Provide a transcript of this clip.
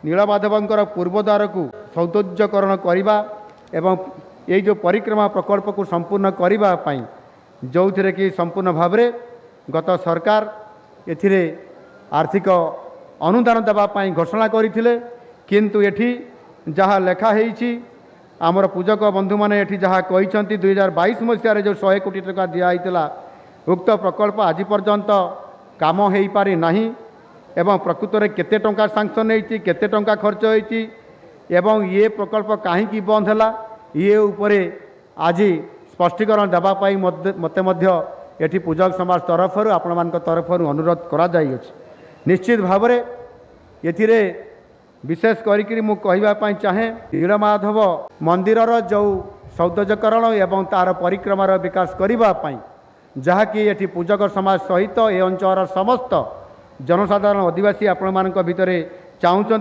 नीलमाधवंकर पूर्वद्वार को सौंदर्यकरण करने एवं ये जो परिक्रमा प्रकल्प को संपूर्ण करने जो थे कि संपूर्ण भाव में गत सरकार एथिरे आर्थिक अनुदान देवाई घोषणा करते किंतु एठी जहाँ लेखाही आमर पूजक बंधु मैंने एठी जहाँ कहते 2022 मसीह जो 100 कोटी टका दिखाई उक्त प्रकल्प आज पर्यंत काम हो पारि नहीं एवं प्रकृत में केते टंका सांक्शन होती केते टंका खर्च होती एवं ये प्रकल्प कहीं बंद है ये उपरे आज स्पष्टीकरण देवाई मत एठी पूजक समाज तरफ आपण मान तरफ अनुरोध करा निश्चित भाव ये विशेष करी मु कहवाई चाहे नीलमाधव मंदिरर जो सौंदर्यकरण एवं तार परिक्रमार विकास करने जहाँकि ये पूजक समाज सहित ए अंचल समस्त जनसाधारण आदिवासी आपण मान भितर चाहूँ